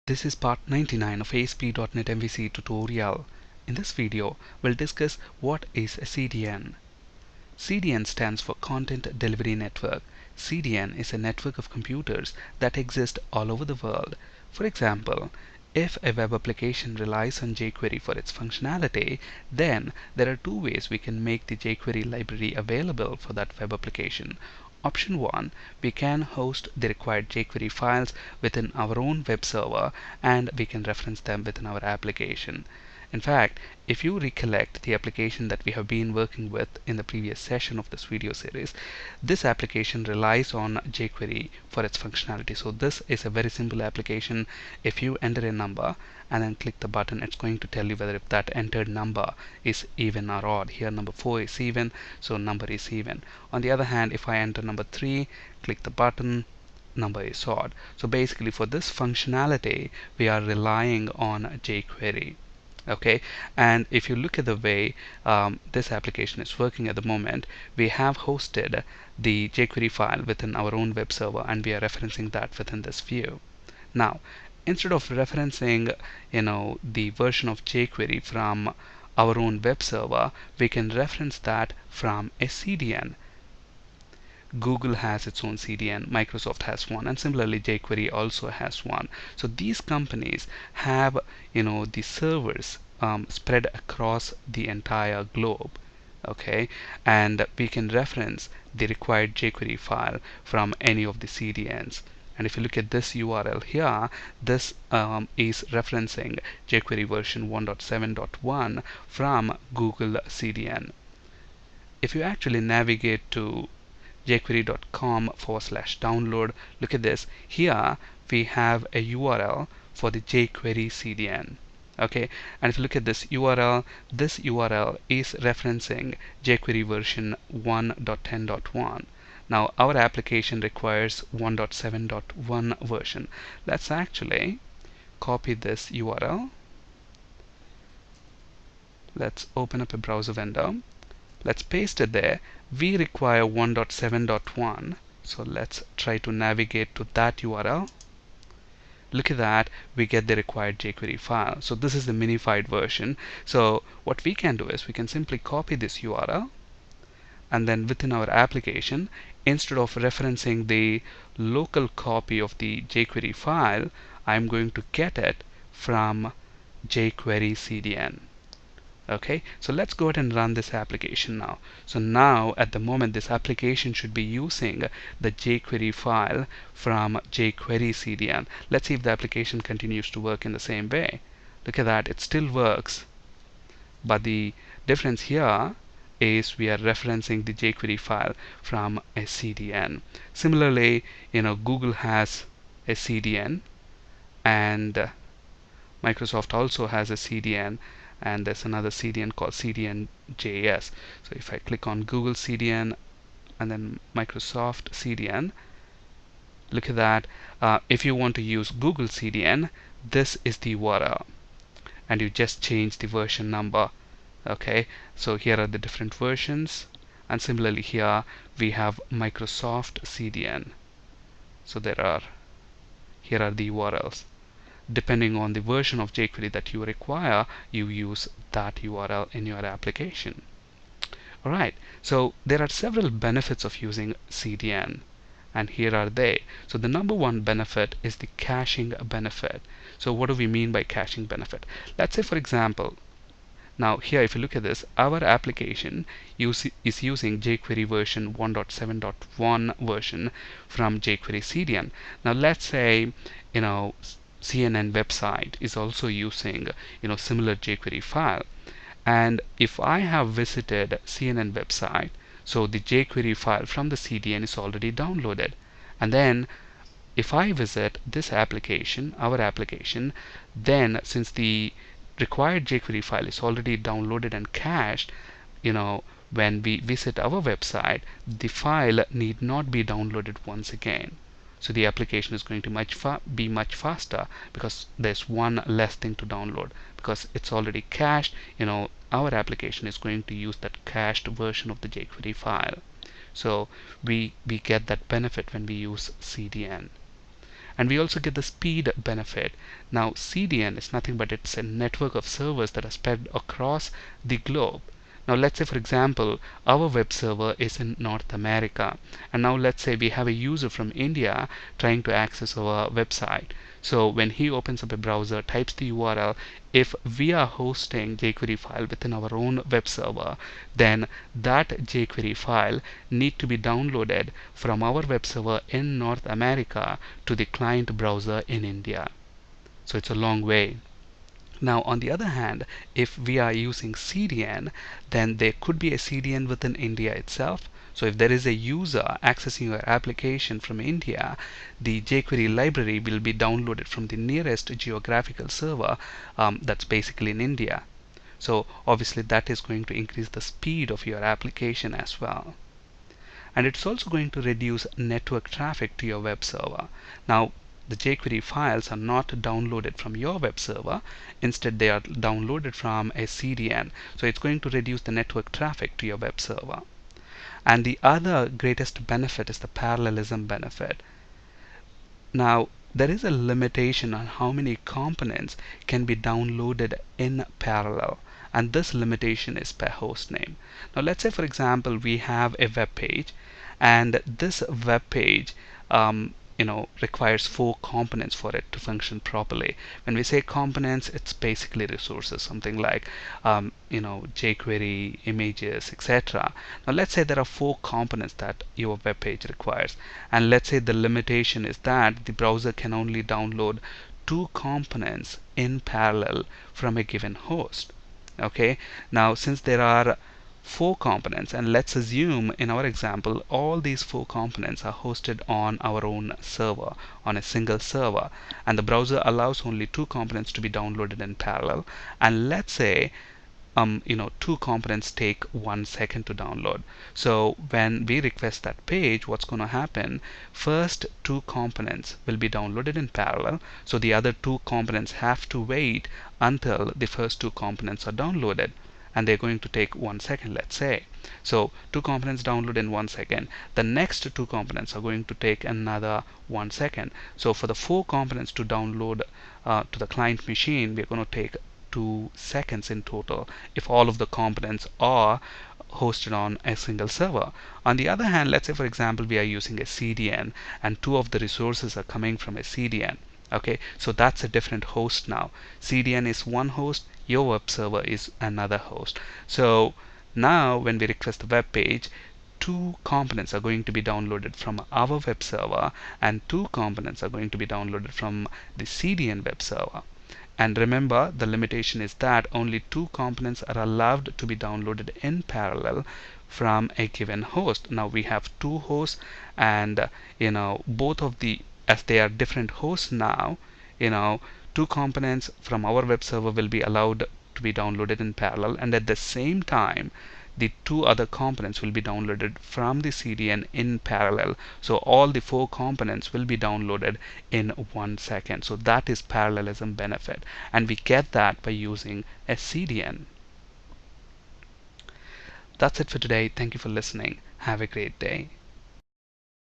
This is part 99 of ASP.NET MVC tutorial. In this video, we'll discuss what is a CDN. CDN stands for Content Delivery Network. CDN is a network of computers that exist all over the world. For example, if a web application relies on jQuery for its functionality, then there are two ways we can make the jQuery library available for that web application. Option 1, we can host the required jQuery files within our own web server and we can reference them within our application. In fact, if you recollect the application that we have been working with in the previous session of this video series, this application relies on jQuery for its functionality. So this is a very simple application. If you enter a number and then click the button, it's going to tell you whether if that entered number is even or odd. Here number 4 is even, so number is even. On the other hand, if I enter number 3, click the button, number is odd. So basically for this functionality, we are relying on jQuery. Okay, and if you look at the way this application is working at the moment, we have hosted the jQuery file within our own web server and we are referencing that within this view. Now, instead of referencing the version of jQuery from our own web server, we can reference that from a CDN. Google has its own CDN, Microsoft has one, and similarly jQuery also has one. So these companies have the servers spread across the entire globe. Okay, and we can reference the required jQuery file from any of the CDNs. And if you look at this URL here, this is referencing jQuery version 1.7.1 from Google CDN. If you actually navigate to jQuery.com/download, look at this. Here we have a URL for the jQuery CDN. Okay, and if you look at this URL is referencing jQuery version 1.10.1. Now our application requires 1.7.1 version. Let's actually copy this URL. Let's open up a browser window. Let's paste it there. We require 1.7.1, so let's try to navigate to that URL. Look at that, we get the required jQuery file. So this is the minified version. So what we can do is we can simply copy this URL, and then within our application, instead of referencing the local copy of the jQuery file, I'm going to get it from jQuery CDN. Okay, so let's go ahead and run this application now. So now at the moment this application should be using the jQuery file from jQuery CDN. Let's see if the application continues to work in the same way. Look at that, it still works, but the difference here is we are referencing the jQuery file from a CDN. Similarly, Google has a CDN and Microsoft also has a CDN, and there's another CDN called CDN.js. So if I click on Google CDN and then Microsoft CDN, look at that. If you want to use Google CDN, this is the URL, and you just change the version number. Okay, so here are the different versions, and similarly here we have Microsoft CDN. So here are the URLs. Depending on the version of jQuery that you require, you use that URL in your application. Alright, so there are several benefits of using CDN, and here are they. So the number one benefit is the caching benefit. So what do we mean by caching benefit? Let's say for example, now here if you look at this, our application is using jQuery version 1.7.1 version from jQuery CDN. Now let's say CNN website is also using similar jQuery file, and if I have visited CNN website, so the jQuery file from the CDN is already downloaded, and then if I visit this application, our application, then since the required jQuery file is already downloaded and cached, when we visit our website, the file need not be downloaded once again. So the application is going to be much faster because there's one less thing to download, because it's already cached. Our application is going to use that cached version of the jQuery file. So we get that benefit when we use CDN. And we also get the speed benefit. Now CDN is nothing but it's a network of servers that are spread across the globe. Now let's say, for example, our web server is in North America, and now let's say we have a user from India trying to access our website. So when he opens up a browser, types the URL, if we are hosting jQuery file within our own web server, then that jQuery file need to be downloaded from our web server in North America to the client browser in India. So it's a long way. Now, on the other hand, if we are using CDN, then there could be a CDN within India itself. So if there is a user accessing your application from India, the jQuery library will be downloaded from the nearest geographical server that's basically in India. So obviously that is going to increase the speed of your application as well. And it's also going to reduce network traffic to your web server. Now, the jQuery files are not downloaded from your web server. Instead, they are downloaded from a CDN. So it's going to reduce the network traffic to your web server. And the other greatest benefit is the parallelism benefit. Now, there is a limitation on how many components can be downloaded in parallel, and this limitation is per host name. Now let's say, for example, we have a web page, and this web page requires 4 components for it to function properly. When we say components, it's basically resources, something like jQuery, images, etc. Now let's say there are 4 components that your web page requires, and let's say the limitation is that the browser can only download 2 components in parallel from a given host. Okay, now since there are 4 components, and let's assume in our example all these 4 components are hosted on our own server, on a single server, and the browser allows only 2 components to be downloaded in parallel, and let's say 2 components take 1 second to download. So when we request that page, what's going to happen? First 2 components will be downloaded in parallel, so the other 2 components have to wait until the first 2 components are downloaded, and they're going to take 1 second, let's say. So 2 components download in 1 second. The next 2 components are going to take another 1 second. So for the 4 components to download to the client machine, we're going to take 2 seconds in total if all of the components are hosted on a single server. On the other hand, let's say, for example, we are using a CDN and 2 of the resources are coming from a CDN. Okay, so that's a different host now. CDN is one host, your web server is another host. So now when we request the web page, 2 components are going to be downloaded from our web server, and 2 components are going to be downloaded from the CDN web server. And remember, the limitation is that only 2 components are allowed to be downloaded in parallel from a given host. Now we have 2 hosts, and both of the, as they are different hosts now, 2 components from our web server will be allowed to be downloaded in parallel, and at the same time the 2 other components will be downloaded from the CDN in parallel. So all the 4 components will be downloaded in 1 second. So that is parallelism benefit, and we get that by using a CDN. That's it for today. Thank you for listening. Have a great day.